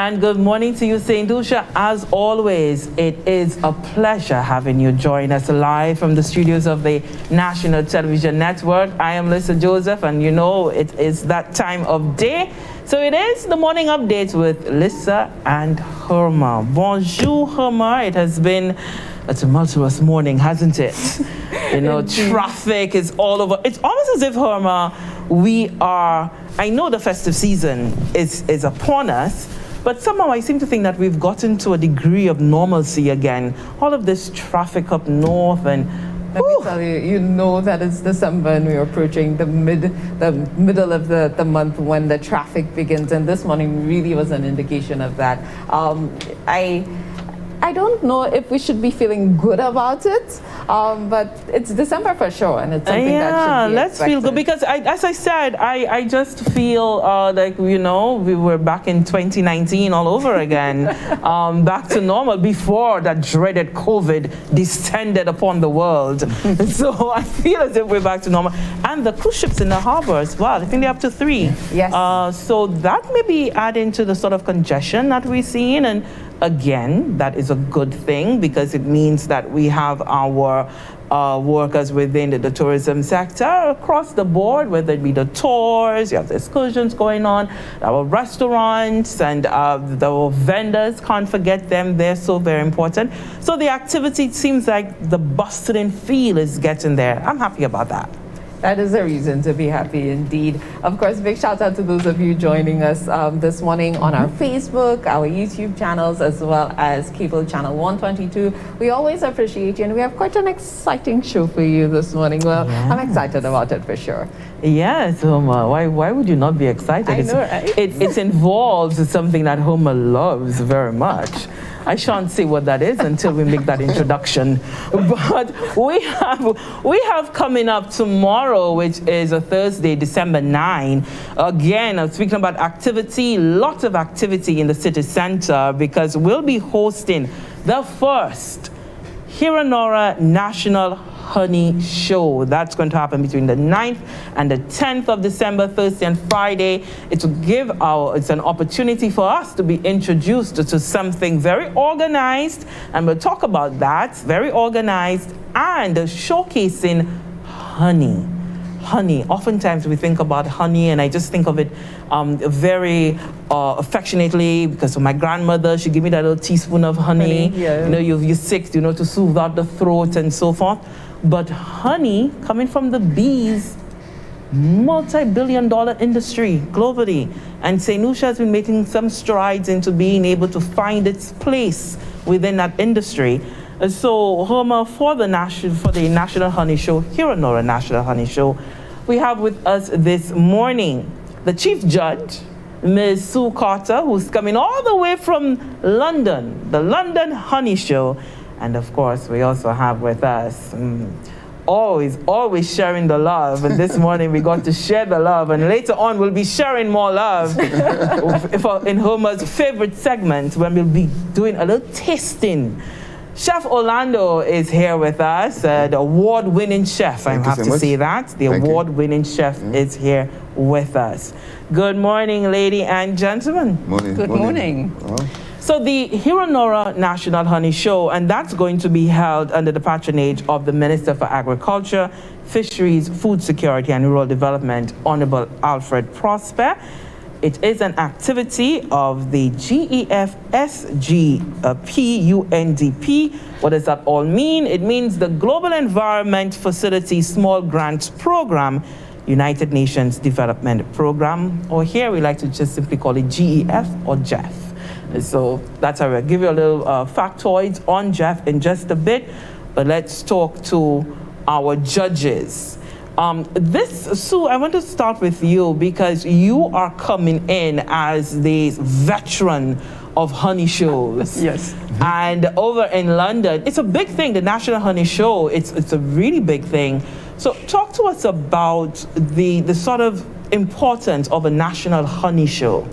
And good morning to you, St. Lucia. As always, it is a pleasure having you join us live from the studios of the National Television Network. I am Lucia Joseph, and you know it is that time of day. So it is the morning update with Lisa and Herma. Bonjour, Herma. It has been a tumultuous morning, hasn't it? You know, traffic is all over. It's almost as if, Herma, I know the festive season is upon us, but somehow I seem to think that we've gotten to a degree of normalcy again. All of this traffic up north and let me tell you, you know that it's December and we're approaching the middle of the month when the traffic begins, and this morning really was an indication of that. I don't know if we should be feeling good about it, but it's December for sure, and it's something that should be let's feel good, because as I said, I just feel like, you know, we were back in 2019 all over again, back to normal before that dreaded COVID descended upon the world. So I feel as if we're back to normal. And the cruise ships in the harbor as well, I think they're up to 3. Yes. So that may be adding to the sort of congestion that we're seeing, and again, that is a good thing, because it means that we have our workers within the tourism sector across the board, whether it be the tours, you have the excursions going on, our restaurants, and the vendors, can't forget them, they're so very important. So the activity, it seems like the bustling feel is getting there. I'm happy about that. That is a reason to be happy indeed. Of course, big shout out to those of you joining us this morning on our Facebook, our YouTube channels, as well as cable channel 122. We always appreciate you, and we have quite an exciting show for you this morning. Well, yes. I'm excited about it for sure. Yes, Homer. Why would you not be excited? I know, right? It involves something that Homer loves very much. I shan't say what that is until we make that introduction. But we have coming up tomorrow, which is a Thursday, December 9. Again, I'm speaking about activity, lots of activity in the city center, because we'll be hosting the first Hiranora National Honey Show. That's going to happen between the 9th and the 10th of December, Thursday and Friday. It's an opportunity for us to be introduced to something very organized, and we'll talk about that, very organized, and showcasing honey. Honey. Oftentimes we think about honey, and I just think of it very affectionately, because of my grandmother. She gave me that little teaspoon of honey. Yeah. You know, you're sick, you know, to soothe out the throat and so forth. But honey, coming from the bees, multi-billion-dollar industry globally, and St. Lucia has been making some strides into being able to find its place within that industry. So, Homer, for the National Honey Show, Hiranora National Honey Show, we have with us this morning the Chief Judge, Ms. Sue Carter, who's coming all the way from London, the London Honey Show. And of course, we also have with us, always sharing the love. And this morning we got to share the love. And later on, we'll be sharing more love in Homer's favorite segment, when we'll be doing a little tasting. Chef Orlando is here with us, the award-winning chef. I have to say that. The award-winning chef is here with us. Good morning, lady and gentlemen. Morning. Good morning. So the Hiranora National Honey Show, and that's going to be held under the patronage of the Minister for Agriculture, Fisheries, Food Security and Rural Development, Honorable Alfred Prosper. It is an activity of the GEFSG-UNDP. What does that all mean? It means the Global Environment Facility Small Grants Program, United Nations Development Program, or here we like to just simply call it GEF or JEF. So that's how we'll give you a little factoids on Jeff in just a bit, but let's talk to our judges. Sue, I want to start with you, because you are coming in as the veteran of honey shows. Yes. And over in London, it's a big thing, the National Honey Show. It's a really big thing. So talk to us about the sort of importance of a National Honey Show.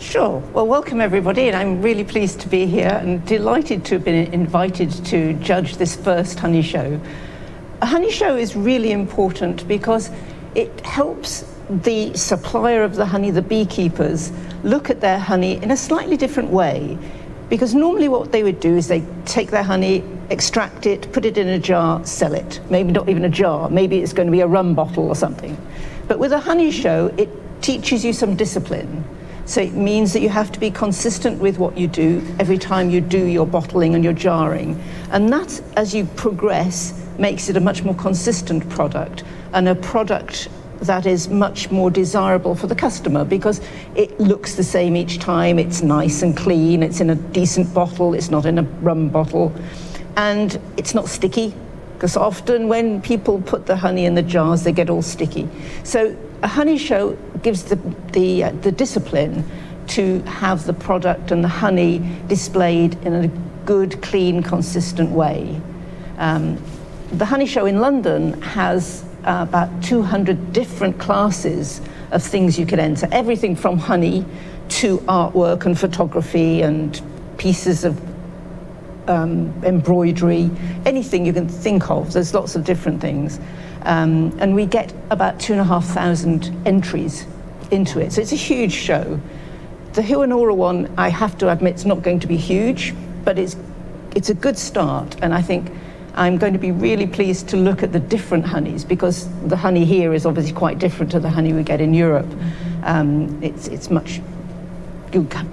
Sure. Well, welcome everybody, and I'm really pleased to be here and delighted to have been invited to judge this first honey show. A honey show is really important because it helps the supplier of the honey, the beekeepers, look at their honey in a slightly different way. Because normally what they would do is they take their honey, extract it, put it in a jar, sell it. Maybe not even a jar, maybe it's going to be a rum bottle or something. But with a honey show, it teaches you some discipline. So it means that you have to be consistent with what you do every time you do your bottling and your jarring. And that, as you progress, makes it a much more consistent product, and a product that is much more desirable for the customer because it looks the same each time, it's nice and clean, it's in a decent bottle, it's not in a rum bottle, and it's not sticky, because often when people put the honey in the jars, they get all sticky. So a honey show gives the discipline to have the product and the honey displayed in a good, clean, consistent way. The honey show in London has about 200 different classes of things you can enter. Everything from honey to artwork and photography and pieces of embroidery, anything you can think of. There's lots of different things. And we get about 2,500 entries into it. So it's a huge show. The Huanora one, I have to admit, is not going to be huge, but it's a good start. And I think I'm going to be really pleased to look at the different honeys, because the honey here is obviously quite different to the honey we get in Europe. It's much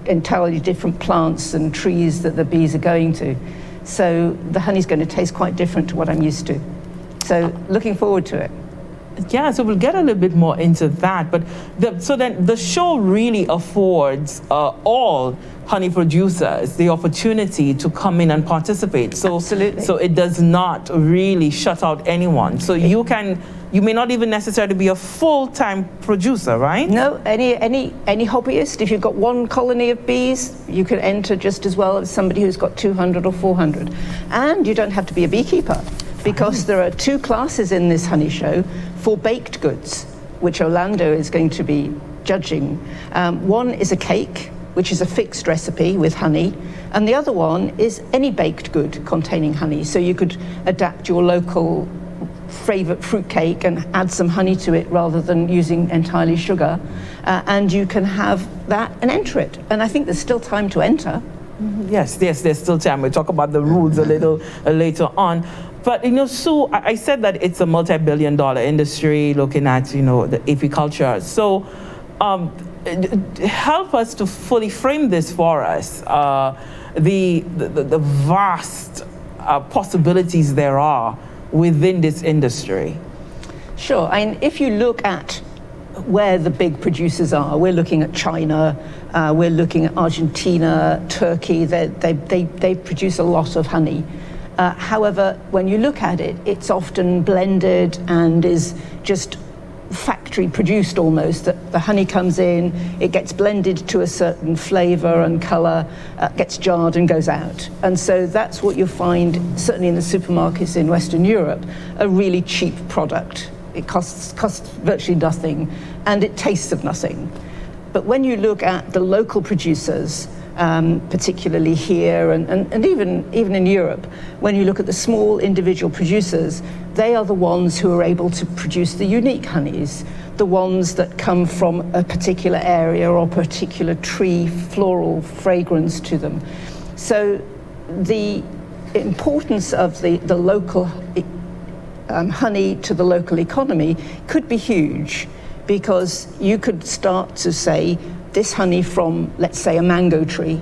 entirely different plants and trees that the bees are going to. So the honey's going to taste quite different to what I'm used to. So looking forward to it. Yeah, so we'll get a little bit more into that. But so then the show really affords all honey producers the opportunity to come in and participate. So, absolutely. So it does not really shut out anyone. So you may not even necessarily be a full-time producer, right? No, any hobbyist. If you've got one colony of bees, you can enter just as well as somebody who's got 200 or 400. And you don't have to be a beekeeper, because there are two classes in this honey show for baked goods, which Orlando is going to be judging. One is a cake, which is a fixed recipe with honey, and the other one is any baked good containing honey. So you could adapt your local favorite fruit cake and add some honey to it rather than using entirely sugar, and you can have that and enter it. And I think there's still time to enter. Yes, there's still time. We'll talk about the rules a little later on. But, Sue, I said that it's a multi-billion-dollar industry looking at, the apiculture. So help us to fully frame this for us, the vast possibilities there are within this industry. Sure. If you look at where the big producers are, we're looking at China, we're looking at Argentina, Turkey. They produce a lot of honey. However, when you look at it, it's often blended and is just factory produced almost. That the honey comes in, it gets blended to a certain flavor and color, gets jarred and goes out. And so that's what you find certainly in the supermarkets in Western Europe, a really cheap product. It costs virtually nothing, and it tastes of nothing. But when you look at the local producers, particularly here and even in Europe, when you look at the small individual producers, they are the ones who are able to produce the unique honeys, the ones that come from a particular area or particular tree, floral fragrance to them. So the importance of the local honey to the local economy could be huge, because you could start to say, this honey from, let's say, a mango tree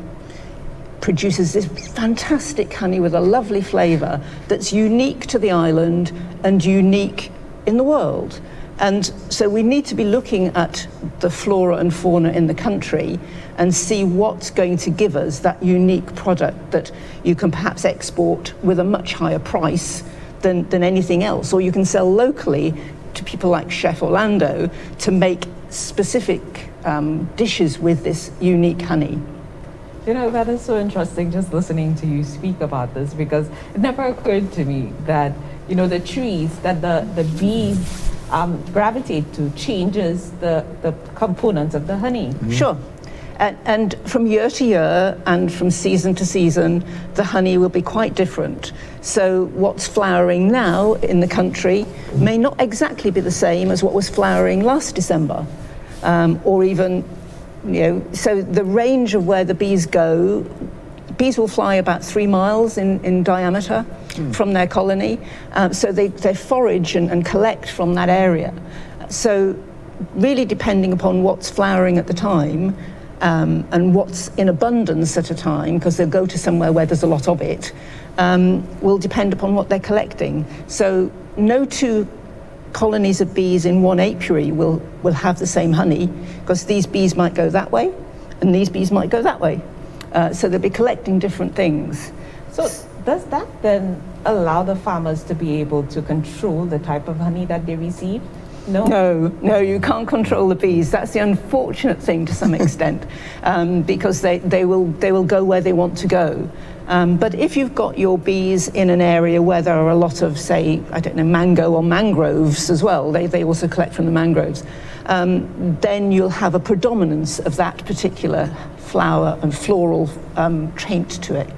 produces this fantastic honey with a lovely flavor that's unique to the island and unique in the world. And so we need to be looking at the flora and fauna in the country and see what's going to give us that unique product that you can perhaps export with a much higher price than anything else, or you can sell locally to people like Chef Orlando to make specific dishes with this unique honey. That is so interesting, just listening to you speak about this, because it never occurred to me that, the trees that the bees gravitate to changes the components of the honey. Sure. And from year to year and from season to season, the honey will be quite different. So what's flowering now in the country may not exactly be the same as what was flowering last December, or even, so the range of where the bees go, bees will fly about 3 miles in diameter from their colony. So they forage and collect from that area. So really depending upon what's flowering at the time, and what's in abundance at a time, because they'll go to somewhere where there's a lot of it, will depend upon what they're collecting. So no two colonies of bees in one apiary will have the same honey, because these bees might go that way and these bees might go that way. So they'll be collecting different things. So does that then allow the farmers to be able to control the type of honey that they receive? No, you can't control the bees. That's the unfortunate thing to some extent, because they will go where they want to go. But if you've got your bees in an area where there are a lot of, say, I don't know, mango or mangroves as well, they also collect from the mangroves, then you'll have a predominance of that particular flower and floral trait to it.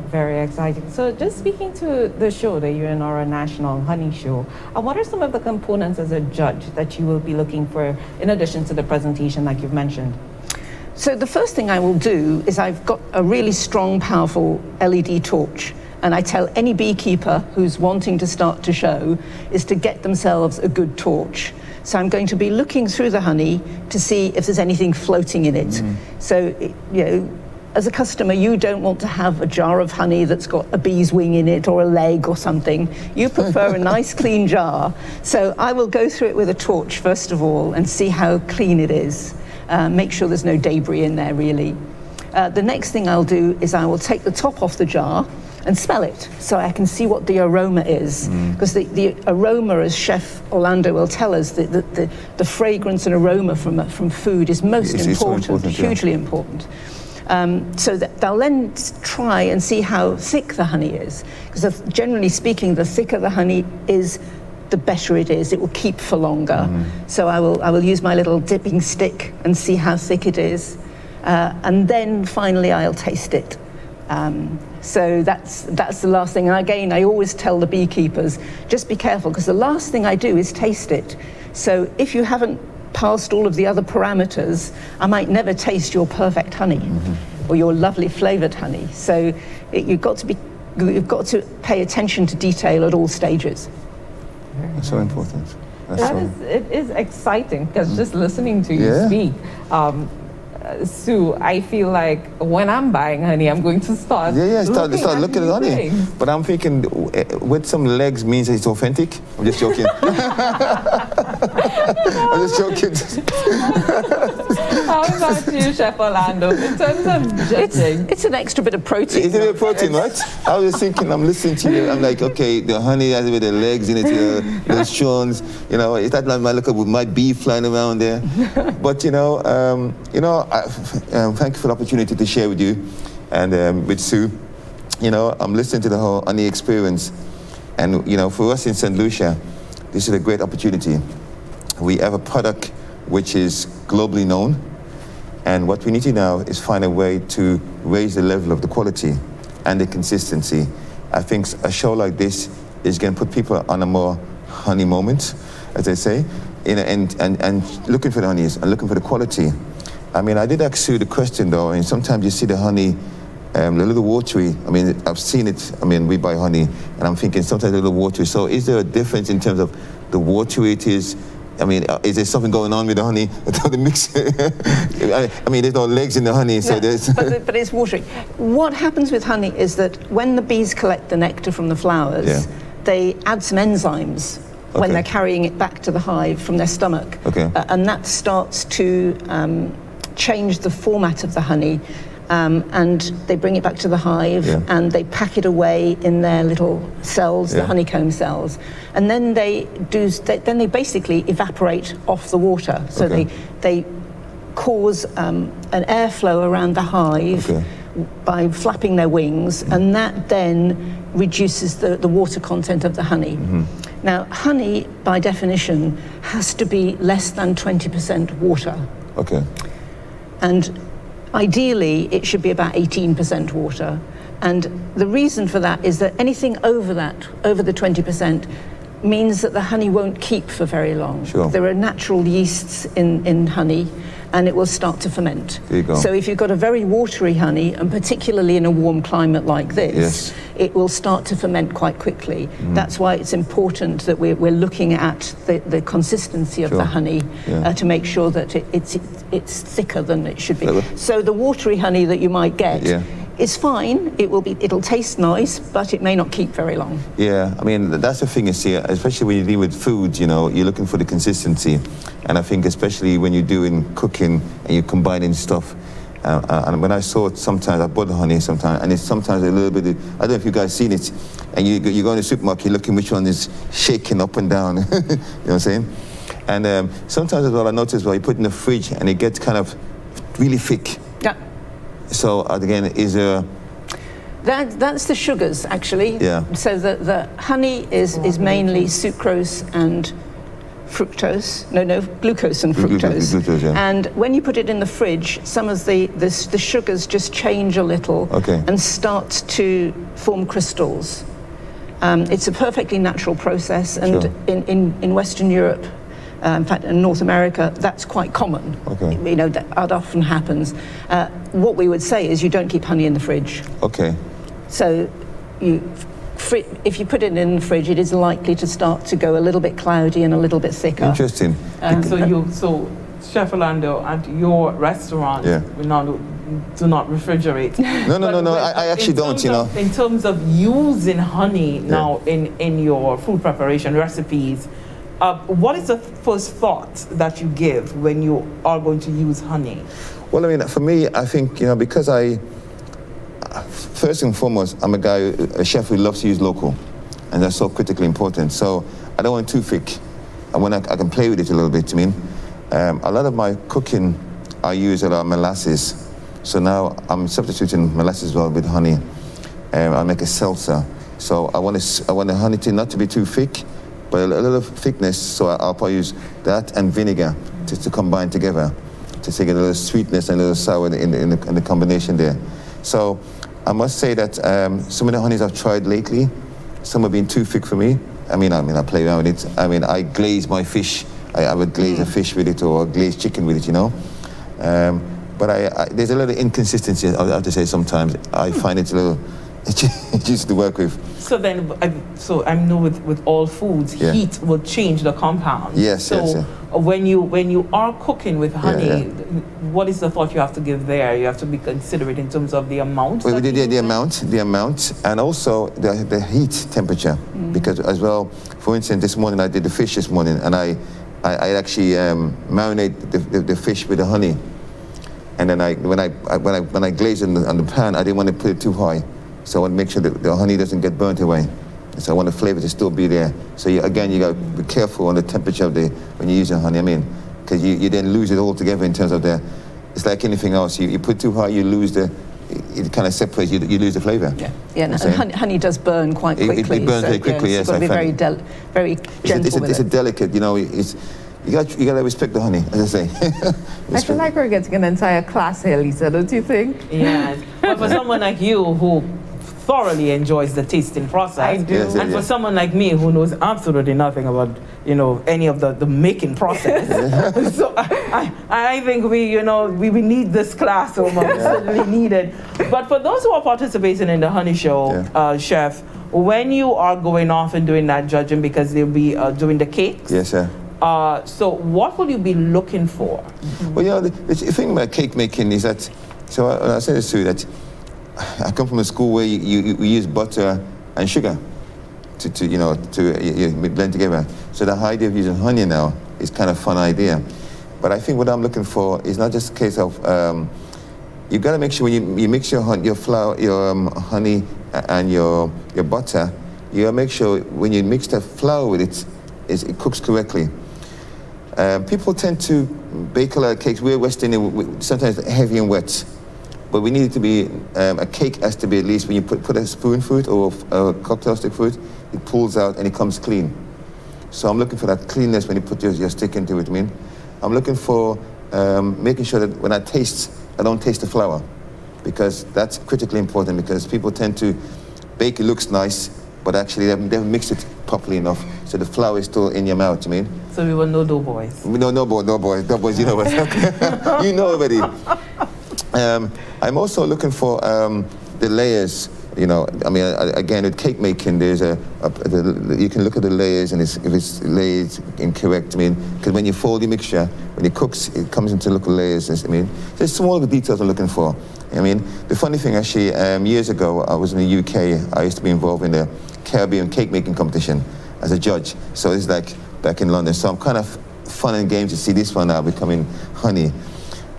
Very exciting. So just speaking to the show, the UNR National Honey Show, what are some of the components as a judge that you will be looking for in addition to the presentation like you've mentioned? So the first thing I will do is I've got a really strong, powerful LED torch, and I tell any beekeeper who's wanting to start to show is to get themselves a good torch. So I'm going to be looking through the honey to see if there's anything floating in it. So, as a customer, you don't want to have a jar of honey that's got a bee's wing in it or a leg or something. You prefer a nice clean jar. So I will go through it with a torch first of all and see how clean it is. Make sure there's no debris in there really. The next thing I'll do is I will take the top off the jar and smell it so I can see what the aroma is. Because the aroma, as Chef Orlando will tell us, the fragrance and aroma from food is most important, hugely important. So that they'll then try and see how thick the honey is, because generally speaking, the thicker the honey is, the better it is. It will keep for longer. So I will use my little dipping stick and see how thick it is, and then finally I'll taste it. So that's the last thing. And again, I always tell the beekeepers, just be careful, because the last thing I do is taste it. So if you haven't passed all of the other parameters, I might never taste your perfect honey or your lovely flavored honey. So you've got to pay attention to detail at all stages. That's so important. It is exciting, because just listening to you speak, Sue, I feel like when I'm buying honey, I'm going to start start looking at honey. But I'm thinking, with some legs means it's authentic. I'm just joking. I'm just joking. How about you, Chef Orlando, in terms of judging? It's an extra bit of protein. It's a bit of protein, right? I was just thinking, I'm listening to you, I'm like, okay, the honey has with the legs in it, the strands, is that like my look with my bee flying around there? But thank you for the opportunity to share with you and with Sue. I'm listening to the whole honey experience, and for us in St. Lucia, this is a great opportunity. We have a product which is globally known, and what we need to now is find a way to raise the level of the quality and the consistency. I think a show like this is going to put people on a more honey moment, as they say, and looking for the honeys and looking for the quality. I mean, I did ask Sue the question though, and sometimes you see the honey a little watery. I mean, I've seen it. I mean, we buy honey, and I'm thinking sometimes a little watery. So is there a difference in terms of the watery it is? I mean, is there something going on with the honey? The mix. I mean, there's no legs in the honey, so there's. but it's watery. What happens with honey is that when the bees collect the nectar from the flowers, they add some enzymes when they're carrying it back to the hive from their stomach, and that starts to change the format of the honey. And they bring it back to the hive and they pack it away in their little cells, the honeycomb cells, and then they basically evaporate off the water. So they cause an airflow around the hive by flapping their wings, and that then reduces the water content of the honey. Now, honey, by definition, has to be less than 20% water. And Ideally, it should be about 18% water. And the reason for that is that anything over the 20%, means that the honey won't keep for very long. Sure. There are natural yeasts in honey, and it will start to ferment. There you go. So if you've got a very watery honey, and particularly in a warm climate like this, Yes. it will start to ferment quite quickly. That's why it's important that we're looking at the consistency of Sure. the honey Yeah. to make sure that it's thicker than it should be. Yeah. So the watery honey that you might get Yeah. is fine. It'll taste nice, but it may not keep very long. Yeah, I mean, that's the thing you see, especially when you deal with food, you know, you're looking for the consistency. And I think especially when you're doing cooking and you're combining stuff, and when I saw it sometimes, I bought the honey sometimes, and it's sometimes a little bit, I don't know if you guys seen it, and you go in the supermarket, you're looking which one is shaking up and down, you know what I'm saying? And sometimes as well, I notice, you put it in the fridge and it gets kind of really thick. Yeah. So again, is there... That's the sugars, actually. Yeah. So the honey is mainly sucrose and fructose. No, glucose and fructose. Glucose, yeah. And when you put it in the fridge, some of the sugars just change a little Okay. and start to form crystals. It's a perfectly natural process, and Sure. in Western Europe, in fact, in North America, that's quite common. Okay. You know, that often happens. What we would say is you don't keep honey in the fridge. Okay. So if you put it in the fridge, it is likely to start to go a little bit cloudy and a little bit thicker. Interesting. So Chef Orlando, at your restaurant, Yeah. we now do not refrigerate. No. I actually don't, you know. In terms of using honey now in your food preparation recipes, what is the first thought that you give when you are going to use honey? Well, I mean, for me, I think, you know, because first and foremost, I'm a chef who loves to use local, and that's so critically important. So I don't want it too thick. I can play with it a little bit, I mean. A lot of my cooking, I use a lot of molasses. So now I'm substituting molasses as well with honey. I make a seltzer. So I want the honey not to be too thick, but a little thickness. So I'll probably use that and vinegar to combine together to take a little sweetness and a little sour in the combination there. So I must say that some of the honeys I've tried lately, some have been too thick for me. I mean, I play around with it. I mean, I glaze my fish. I would glaze a fish with it or glaze chicken with it, you know. But there's a little inconsistency, I have to say, sometimes. I find it a little easy to work with. So then, I know with all foods, heat will change the compound. Yes, so yes. when you are cooking with honey, Yeah. what is the thought you have to give there? You have to be considerate in terms of the amount. Well, the amount, and also the heat temperature. Because as well, for instance, this morning I did the fish this morning, and I actually marinate the fish with the honey. And then when I glaze it on the pan, I didn't want to put it too high. So I want to make sure that the honey doesn't get burnt away. So I want the flavor to still be there. So you got to be careful on the temperature when you use the honey. I mean, because you then lose it all together in terms of it's like anything else. You put too high, you lose it kind of separates, you lose the flavor. Yeah, and honey does burn quite quickly. It burns very quickly, yes. You've got to be very gentle with it's it. a delicate, you know, you got to respect the honey, as I say. I feel like we're getting an entire class here, Lisa, don't you think? Yes. But for someone like you who thoroughly enjoys the tasting process, I do. Yes, and for someone like me who knows absolutely nothing about, any of the making process, so I think we need this class so much. Certainly needed. But for those who are participating in the Honey Show, Chef, when you are going off and doing that judging, because they'll be doing the cakes. Yes, sir. So what will you be looking for? Well, the thing about cake making is that, so I said this to you, that I come from a school where we use butter and sugar to blend together. So the idea of using honey now is kind of a fun idea. But I think what I'm looking for is not just a case of, you've got to make sure when you mix your flour, your honey and your butter, you got to make sure when you mix the flour with it, it cooks correctly. People tend to bake a lot of cakes. We're West Indian, sometimes heavy and wet. But we need it to be, a cake has to be at least when you put a spoonful or a cocktail stick through it, it pulls out and it comes clean. So I'm looking for that cleanness when you put your stick into it. I'm looking for making sure that when I taste I don't taste the flour, because that's critically important, because people tend to bake, it looks nice, but actually they haven't mixed it properly enough, so the flour is still in your mouth, you mean? So we were no doughboys. No boys, you know what? You know already. I'm also looking for the layers. You know, I mean, again, with cake making, there's you can look at the layers, and if it's laid incorrect, I mean, because when you fold the mixture, when it cooks, it comes into little layers. I mean, there's small details I'm looking for. I mean, the funny thing actually, years ago, I was in the UK. I used to be involved in the Caribbean cake making competition as a judge. So it's like back in London. So I'm kind of fun and games to see this one now becoming honey.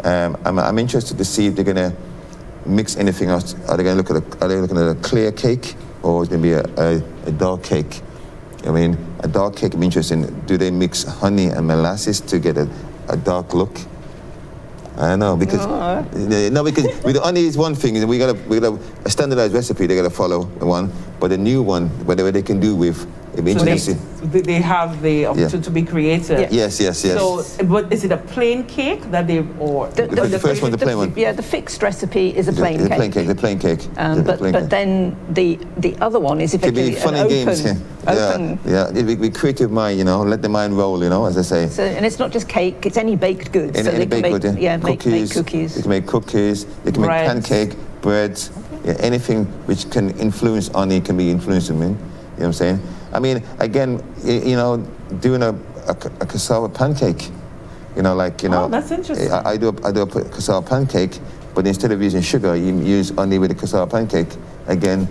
I'm interested to see if they're gonna mix anything else. Are they looking at a clear cake, or is it going to be a dark cake? I mean, a dark cake would be interesting. Do they mix honey and molasses to get a dark look? I don't know, because because with the honey is one thing. We got a standardized recipe. They got to follow one, but a new one, whatever they can do with. So they have the opportunity to be creative. Yes. So, but is it a plain cake that they or the first one, the plain one? Yeah, the fixed recipe is a plain cake. The plain cake. But then the other one is effectively fun and games. Open. Yeah. It'd be creative mind, you know. Let the mind roll, you know, as I say. So, and it's not just cake; it's any baked goods. Any baked good, make cookies. You can make cookies. You can make pancake, breads. Yeah, anything which can influence honey can be influenced in. You know what I'm saying? I mean, again, you know, doing a cassava pancake, you know, like, you know. Oh, that's interesting. I do a cassava pancake, but instead of using sugar, you use honey with a cassava pancake. Again,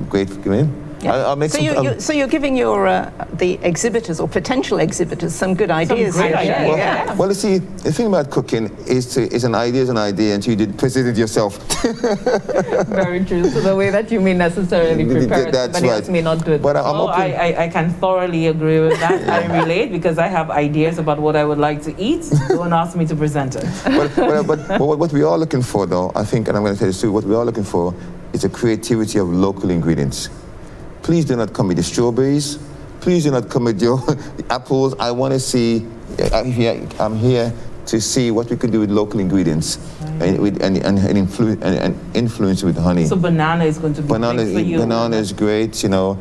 great, you mean? Yeah. I'll make so you're giving your the exhibitors or potential exhibitors some good ideas. Great ideas. Yeah. Well, you see, the thing about cooking is an idea until you present it yourself. Very true. So the way that you may necessarily prepare it, somebody else may not do it. But I can thoroughly agree with that. I relate, because I have ideas about what I would like to eat. Don't ask me to present it. But what we are looking for, though, I think, and I'm going to tell you too, what we are looking for is a creativity of local ingredients. Please do not come with the strawberries. Please do not come with your apples. I want to see, I'm here to see what we could do with local ingredients and influence with honey. So banana is going to be great for you. Banana is great, you know.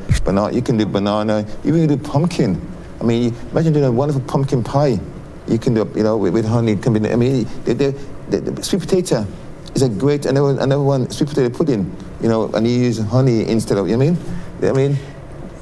You can do banana, even you can do pumpkin. I mean, imagine doing a wonderful pumpkin pie. You can do, you know, with honey. It can be, I mean, the sweet potato is a great, another one, sweet potato pudding, you know, and you use honey instead of, you know what I mean?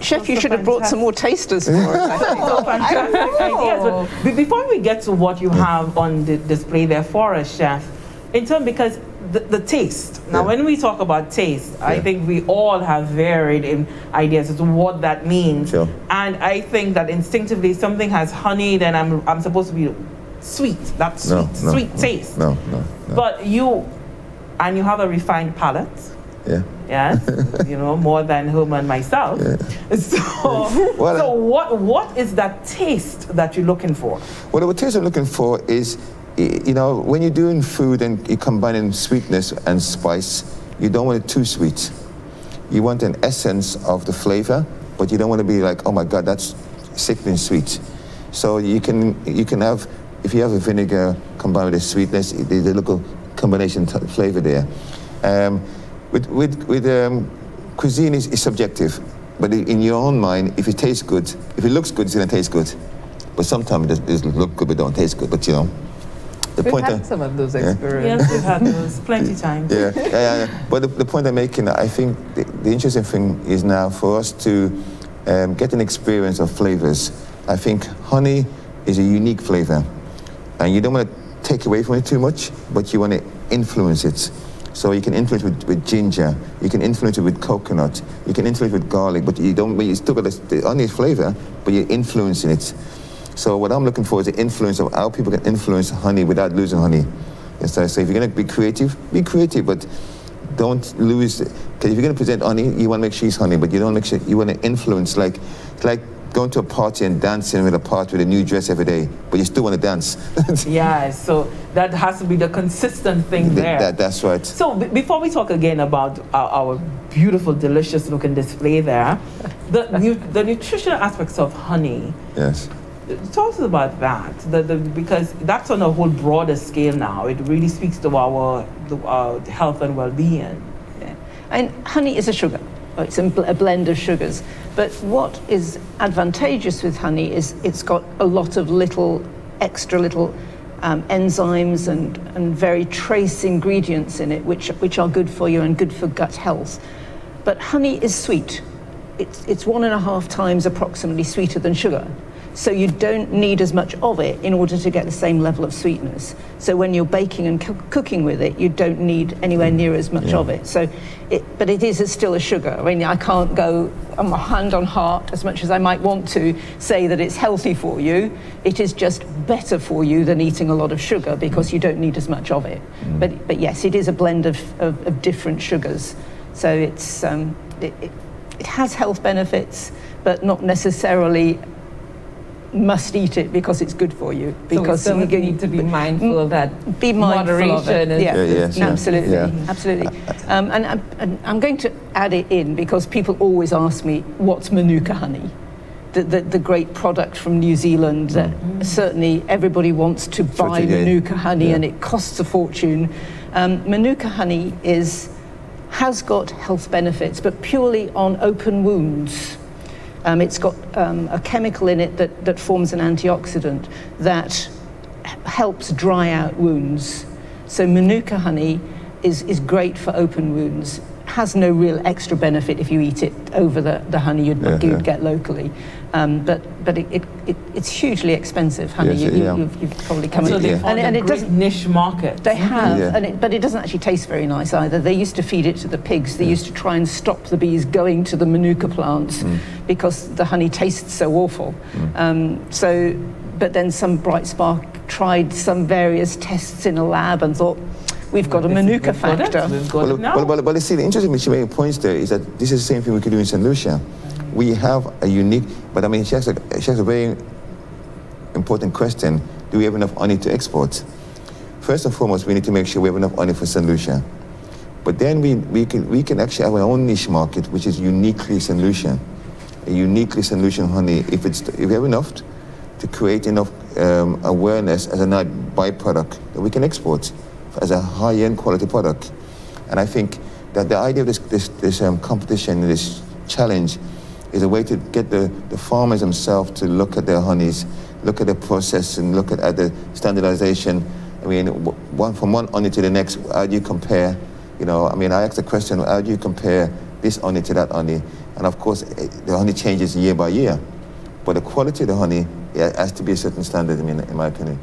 Chef, you should have brought some more tasters for us, I think. Fantastic ideas. But before we get to what you have on the display there for us, Chef, because the taste. Now, when we talk about taste, I think we all have varied in ideas as to what that means. Sure. And I think that instinctively something has honey, then I'm supposed to be sweet. That's sweet taste. No. But you have a refined palate. Yeah. Yes, you know, more than him and myself. Yeah. So what is that taste that you're looking for? Well, the taste I'm looking for is, you know, when you're doing food and you're combining sweetness and spice, you don't want it too sweet. You want an essence of the flavor, but you don't want to be like, oh my God, that's sickening sweet. So you can have, if you have a vinegar combined with the sweetness, there's a little combination flavor there. With cuisine is subjective, but in your own mind, if it tastes good, if it looks good, it's going to taste good. But sometimes it look good, but don't taste good. But you know, we've had some of those experiences. Yes, we've had those plenty times. Yeah. But the point I'm making, I think the interesting thing is now for us to get an experience of flavors. I think honey is a unique flavor, and you don't want to take away from it too much, but you want to influence it. So you can influence with ginger, you can influence it with coconut, you can influence it with garlic, but you still got the onion flavor, but you're influencing it. So what I'm looking for is the influence of how people can influence honey without losing honey. So if you're going to be creative, but don't lose it. Because if you're going to present honey, you want to make sure it's honey, but you don't make sure you want to influence, like going to a party and dancing with a new dress every day, but you still want to dance. Yeah, so that has to be the consistent thing there. That's right. So before we talk again about our beautiful, delicious looking display there, the nutritional aspects of honey. Yes. talk to us about that, because that's on a whole broader scale now. It really speaks to our health and well-being. Yeah. And honey is a sugar. It's a blend of sugars. But what is advantageous with honey is it's got a lot of extra little enzymes and very trace ingredients in it, which are good for you and good for gut health. But honey is sweet. It's 1.5 times approximately sweeter than sugar. So you don't need as much of it in order to get the same level of sweetness. So when you're baking and cooking with it, you don't need anywhere near as much of it. But it is still a sugar. I mean, I can't go hand on heart, as much as I might want to, say that it's healthy for you. It is just better for you than eating a lot of sugar because you don't need as much of it. But yes, it is a blend of different sugars. So it has health benefits, but not necessarily must eat it because it's good for you. Because so we still need to be mindful that moderation is absolutely, absolutely. And I'm going to add it in because people always ask me, what's Manuka honey? The great product from New Zealand that certainly everybody wants to buy Manuka honey and it costs a fortune. Manuka honey has got health benefits, but purely on open wounds. It's got a chemical in it that forms an antioxidant that helps dry out wounds. So Manuka honey is great for open wounds. Has no real extra benefit if you eat it over the honey you'd get locally. But it's hugely expensive honey. You've probably come so into and it doesn't niche market. They have, but it doesn't actually taste very nice either. They used to feed it to the pigs. They used to try and stop the bees going to the Manuka plants because the honey tastes so awful. But then some bright spark tried some various tests in a lab and thought, we've got a Manuka factor. But see, the interesting she made points there is that this is the same thing we could do in St. Lucia. We have a unique, but I mean, she has a very important question. Do we have enough honey to export? First and foremost, we need to make sure we have enough honey for St. Lucia. But then we can actually have our own niche market, which is uniquely St. Lucia. A uniquely St. Lucian honey, if we have enough to create enough awareness as a byproduct that we can export as a high-end quality product. And I think that the idea of this competition, this challenge, is a way to get the farmers themselves to look at their honeys, look at the process and look at the standardization. I mean, from one honey to the next, how do you compare? You know, I mean, I asked the question, how do you compare this honey to that honey? And of course, the honey changes year by year. But the quality of the honey has to be a certain standard, I mean, in my opinion.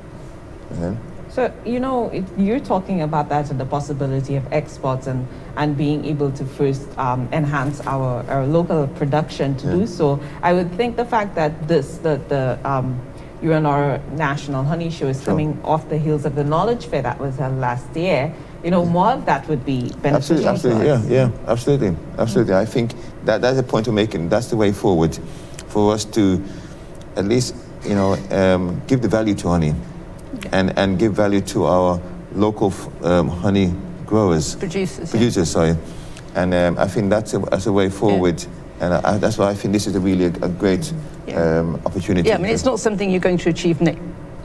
So, you know, you're talking about that and the possibility of exports and being able to first enhance our local production to do so. I would think the fact that you're on our national honey show is coming off the heels of the knowledge fair that was held last year. You know, more of that would be beneficial. Absolutely. I think that's the point we're making. That's the way forward for us to at least, you know, give the value to honey. And give value to our local honey growers. Producers, sorry. And I think that's a way forward. And that's why I think this is really a great opportunity. Yeah, I mean, it's not something you're going to achieve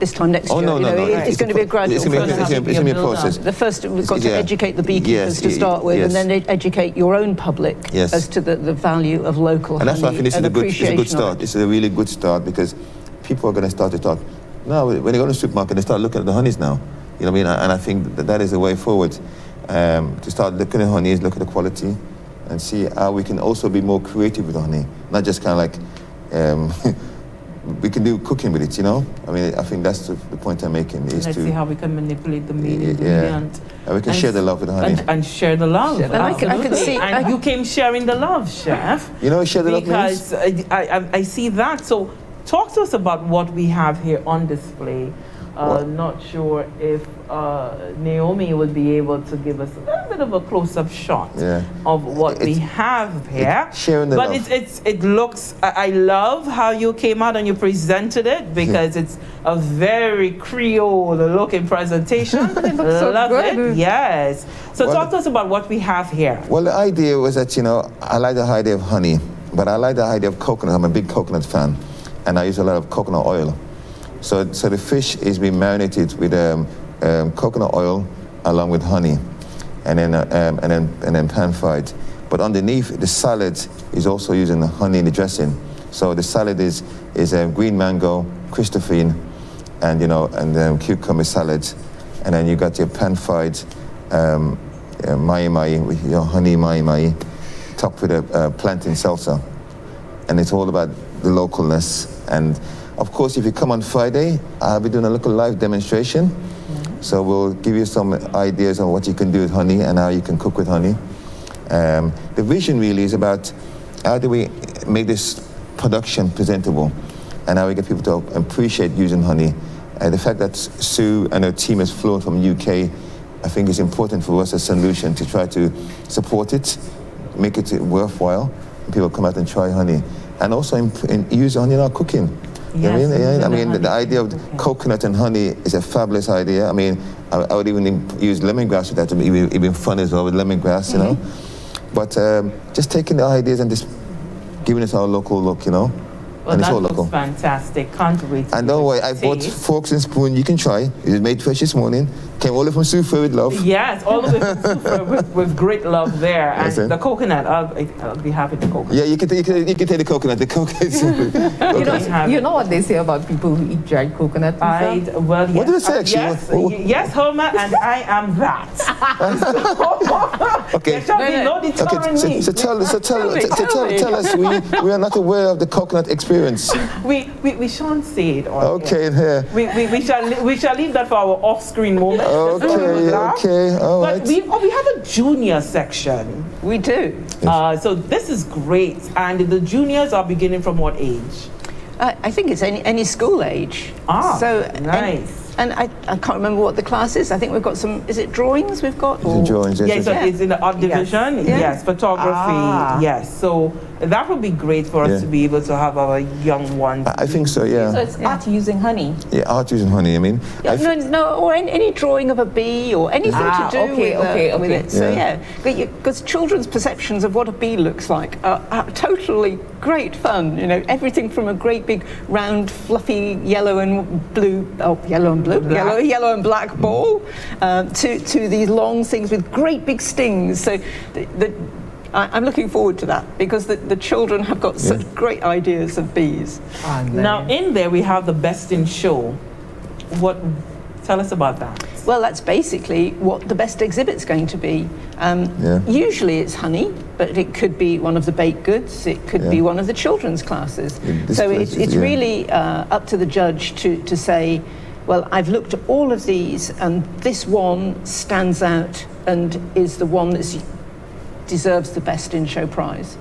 this time next year. No. It's going to be a gradual process. It's going to be a process. The first, we've got to educate the beekeepers to start with, and then educate your own public as to the value of local honey. And that's why I think this is a good start. This is a really good start because people are going to start to talk. No, when they go to the supermarket, they start looking at the honeys now. You know what I mean? And I think that is the way forward. To start looking at honeys, look at the quality, and see how we can also be more creative with honey. Not just kind of like, we can do cooking with it, you know? I mean, I think that's the point I'm making. Let's see how we can manipulate the main ingredient. And we can share the love with the honey. And share the love. And I can see. And you came sharing the love, Chef. You know what share the love means? Because I see that. So talk to us about what we have here on display. Not sure if Naomi would be able to give us a little bit of a close-up shot of what we have here. Sharing the love. It looks, I love how you came out and you presented it because it's a very Creole-looking presentation. But it looks so good. It, yes. So talk to us about what we have here. Well, the idea was that, you know, I like the idea of honey, but I like the idea of coconut. I'm a big coconut fan, and I use a lot of coconut oil. So the fish is being marinated with coconut oil along with honey, and then pan fried. But underneath, the salad is also using the honey in the dressing. So the salad is green mango, Christophine, and cucumber salad, and then you got your pan fried mai with your honey mai, topped with a plantain salsa, and it's all about the localness. And of course, if you come on Friday, I'll be doing a little live demonstration. So we'll give you some ideas on what you can do with honey and how you can cook with honey. The vision really is about how do we make this production presentable and how we get people to appreciate using honey. The fact that Sue and her team has flown from UK, I think it's important for us as St. Lucian to try to support it, make it worthwhile, and people come out and try honey. And also use honey in our cooking. Yes, I mean, the idea of coconut and honey is a fabulous idea. I mean, I would even use lemongrass with that to be even fun as well with lemongrass, you know. But just taking the ideas and just giving it our local look, you know. Well, and it's that all looks local. fantastic. Can't wait. And don't worry, I bought forks and spoon. You can try. It was made fresh this morning. Came all the way from Sufa with love. Yes, all of it with great love there. And Yes, the coconut, I'll be happy to coconut. Yeah, you can take the coconut. The coconut. You know what they say about people who eat dried coconut? Yes. What did I say actually? Yes, Homer, and I am that. Okay. There shall be no deterring me. So tell us, we are not aware of the coconut experience. We shan't say it on Okay, here. We shall leave that for our off-screen moment. Okay, all right. But we have a junior section. We do. So this is great. And the juniors are beginning from what age? I think it's any school age. So nice. And I can't remember what the class is. I think we've got some, is it drawings we've got? Drawings, yes. So it's in the art division. Yes, photography. Yes. So that would be great for us to be able to have our young ones. I think so, yeah. So it's art using honey. Yeah, art using honey, I mean. Or any drawing of a bee or anything to do with it. So because children's perceptions of what a bee looks like are totally great fun. You know, everything from a great big round fluffy yellow and black ball to these long things with great big stings. So I'm looking forward to that because the children have got such great ideas of bees. Now in there we have the best in show. Tell us about that. Well, that's basically what the best exhibit's going to be. Usually it's honey, but it could be one of the baked goods. It could be one of the children's classes. So it's really up to the judge to say, well, I've looked at all of these and this one stands out and is the one that deserves the best in show prize.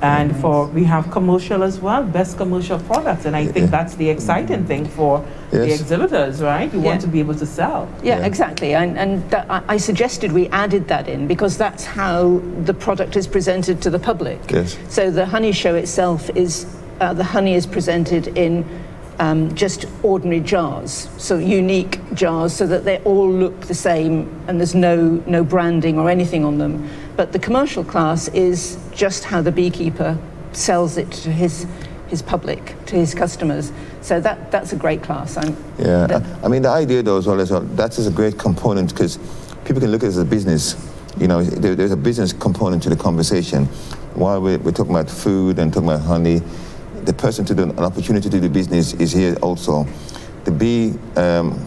And we have commercial as well, best commercial products, and I think that's the exciting thing for the exhibitors, right? You want to be able to sell. Yeah, exactly. And I suggested we added that in because that's how the product is presented to the public. Yes. So the honey show itself is the honey is presented in just ordinary jars, so unique jars, so that they all look the same and there's no branding or anything on them. But the commercial class is just how the beekeeper sells it to his public, to his customers. So that's a great class. I mean, the idea though as well, that is a great component because people can look at it as a business. You know, there's a business component to the conversation. While we're talking about food and talking about honey, the person to do an opportunity to do business is here also. The bee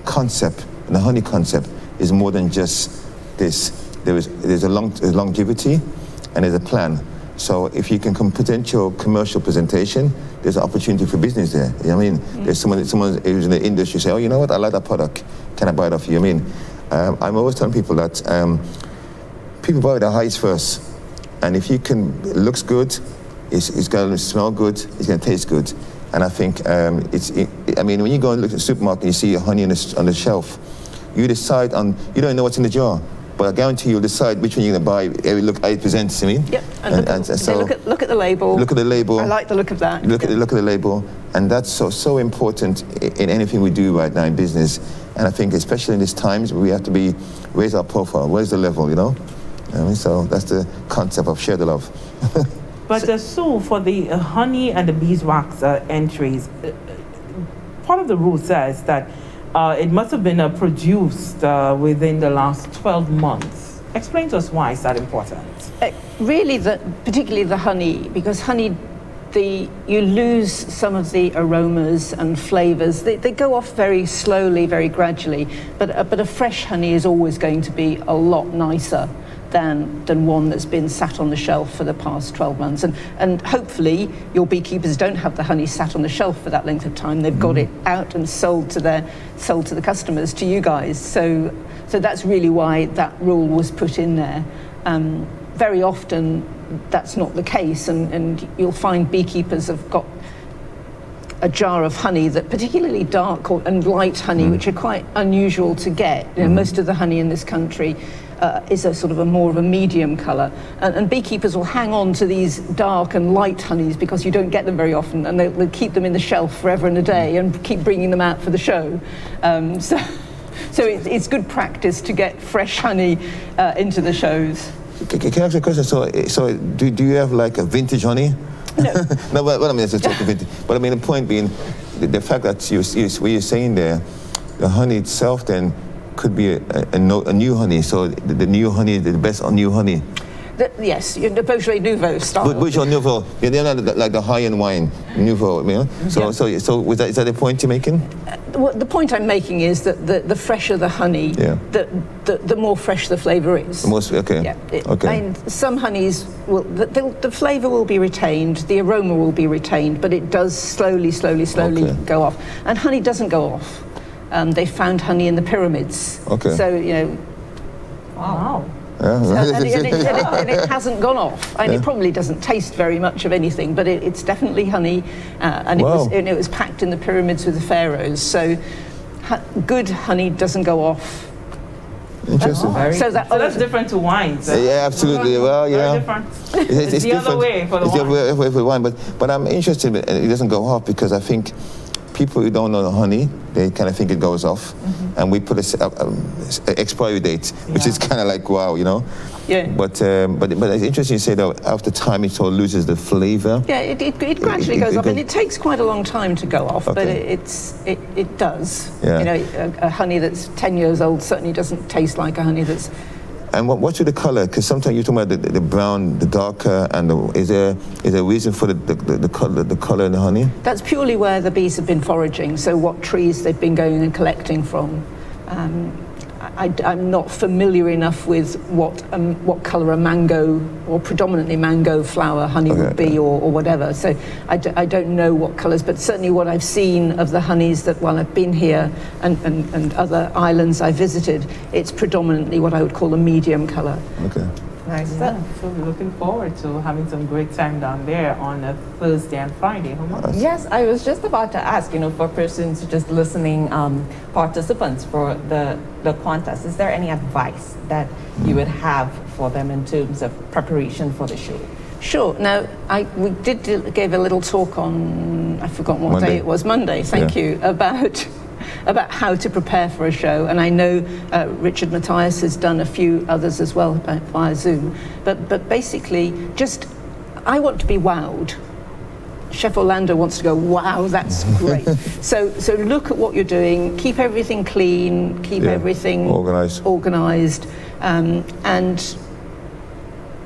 concept, the honey concept, is more than just this. There's a longevity and there's a plan. So if you can present your commercial presentation, there's an opportunity for business there. You know what I mean? There's someone who's in the industry say, oh, you know what, I like that product. Can I buy it off you? I mean, I'm always telling people that people buy the highs first. And if you can, it looks good, it's going to smell good, it's going to taste good. And I think when you go and look at the supermarket and you see honey on the shelf, you decide you don't know what's in the jar. But I guarantee you'll decide which one you're going to buy. Every look how it presents, I mean. Yep. Look at the label. Look at the label. I like the look of that. Look at the label, and that's so important in anything we do right now in business. And I think especially in these times, we have to raise our profile, raise the level, you know. So that's the concept of share the love. But so for the honey and the beeswax entries, part of the rule says that it must have been produced within the last 12 months. Explain to us why is that important? Really, particularly the honey, because honey, you lose some of the aromas and flavors. They go off very slowly, very gradually, but a fresh honey is always going to be a lot nicer than one that's been sat on the shelf for the past 12 months. And hopefully your beekeepers don't have the honey sat on the shelf for that length of time. They've got it out and sold to the customers, to you guys. So that's really why that rule was put in there. Very often that's not the case, and you'll find beekeepers have got a jar of honey, that particularly dark and light honey, which are quite unusual to get. You know, most of the honey in this country is a sort of more of a medium colour, and beekeepers will hang on to these dark and light honeys because you don't get them very often, and they'll keep them in the shelf forever and a day and keep bringing them out for the show. So it's good practice to get fresh honey into the shows. Can I ask you a question? So do you have like a vintage honey? No. No, but I mean, it's a vintage. But I mean, the point being, the fact that what you're saying there, the honey itself then could be a new honey. So the new honey, the best new honey. Yes, the Beaujolais Nouveau style. Beaujolais Nouveau, they're not like the high-end wine, Nouveau, you know? So is that the point you're making? The point I'm making is that the fresher the honey, the more fresh the flavour is. Okay. Yeah. Okay. I mean, some honeys, the flavour will be retained, the aroma will be retained, but it does slowly go off. And honey doesn't go off. They found honey in the pyramids. Okay. So, you know. Wow. Yeah. And it hasn't gone off. And it probably doesn't taste very much of anything, but it's definitely honey. And it was packed in the pyramids with the pharaohs. So good honey doesn't go off. Interesting. So that's different to wine. So. Yeah, absolutely. Well, yeah. Different. It's the other way for the wine. It's the other way for the wine. But I'm interested, it doesn't go off because I think people who don't know the honey, they kind of think it goes off, and we put a expiry date, which is kind of like wow, you know. Yeah. But it's interesting you say that after time it sort of loses the flavour. Yeah, it gradually goes off, and it takes quite a long time to go off, but it does. Yeah. You know, a honey that's 10 years old certainly doesn't taste like a honey that's. And what's with the colour? Because sometimes you're talking about the brown, the darker, and is there a reason for the colour in the honey? That's purely where the bees have been foraging, so what trees they've been going and collecting from. I'm not familiar enough with what colour a mango, or predominantly mango flower honey would be, or whatever. So I don't know what colours, but certainly what I've seen of the honeys that while I've been here and other islands I visited, it's predominantly what I would call a medium colour. Okay. Nice. Yeah, so we're looking forward to having some great time down there on a Thursday and Friday. Yes, I was just about to ask, you know, for persons just listening, participants for the contest, is there any advice that you would have for them in terms of preparation for the show? Sure. Now, we gave a little talk on, I forgot what day it was, Monday, thank you, about how to prepare for a show, and I know Richard Matthias has done a few others as well via Zoom, but basically I want to be wowed. Chef Orlando wants to go, wow, that's great. So look at what you're doing, keep everything clean, keep everything organised, and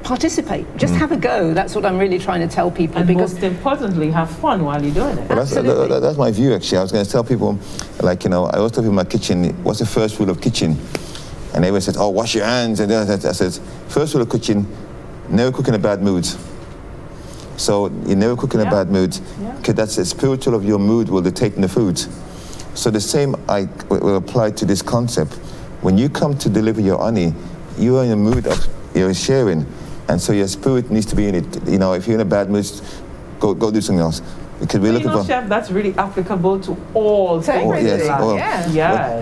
participate. Just have a go. That's what I'm really trying to tell people. And because most importantly, have fun while you're doing it. Well, that's my view, actually. I was going to tell people, like, you know, I always tell people in my kitchen, what's the first rule of kitchen? And everyone says, oh, wash your hands. And then I said, first rule of kitchen, never cook in a bad mood. So you never cook in a bad mood, because that's the spiritual of your mood will dictate the food. So the same I will apply to this concept. When you come to deliver your honey, you are in a mood of you're sharing. And so your spirit needs to be in it. You know, if you're in a bad mood, go do something else. Because we're looking for. Chef, that's really applicable to all things.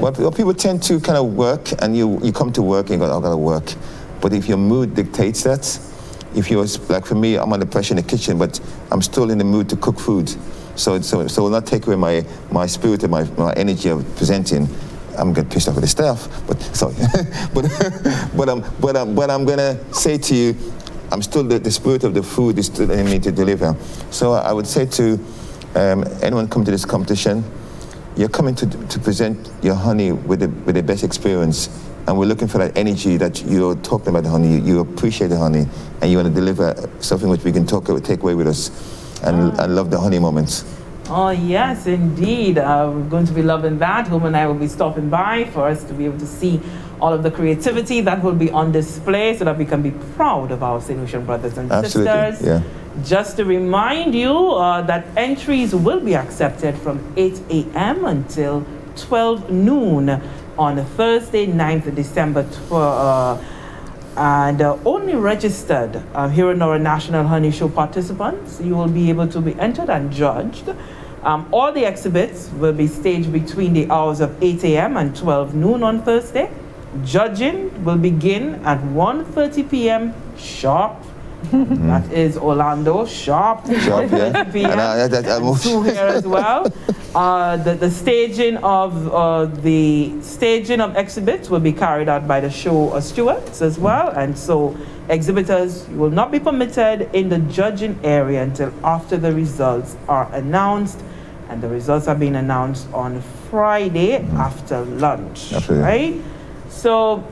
Well, people tend to kind of work, and you come to work and you go, I gotta work. But if your mood dictates that, if you're like for me, I'm under pressure in the kitchen, but I'm still in the mood to cook food. So it will not take away my spirit and my energy of presenting. I'm getting pissed off with the staff, but sorry. but I'm gonna say to you, I'm still the spirit of the food is still in me to deliver. So I would say to anyone come to this competition, you're coming to present your honey with the best experience, and we're looking for that energy that you're talking about the honey. You appreciate the honey, and you want to deliver something which we can take away with us, and love the honey moments. Oh, yes, indeed. We're going to be loving that. Home and I will be stopping by for us to be able to see all of the creativity that will be on display so that we can be proud of our St. Lucian brothers and sisters. Yeah. Just to remind you that entries will be accepted from 8 a.m. until 12 noon on Thursday, 9th December, and only registered here in our National Honey Show participants. You will be able to be entered and judged. All the exhibits will be staged between the hours of 8 a.m. and 12 noon on Thursday. Judging will begin at 1:30 p.m. sharp. That is Orlando sharp. Sharp, yeah. p.m. And Sue here as well. The staging of exhibits will be carried out by the show stewards as well, and so exhibitors will not be permitted in the judging area until after the results are announced, and the results are being announced on Friday after lunch. Absolutely. Right? So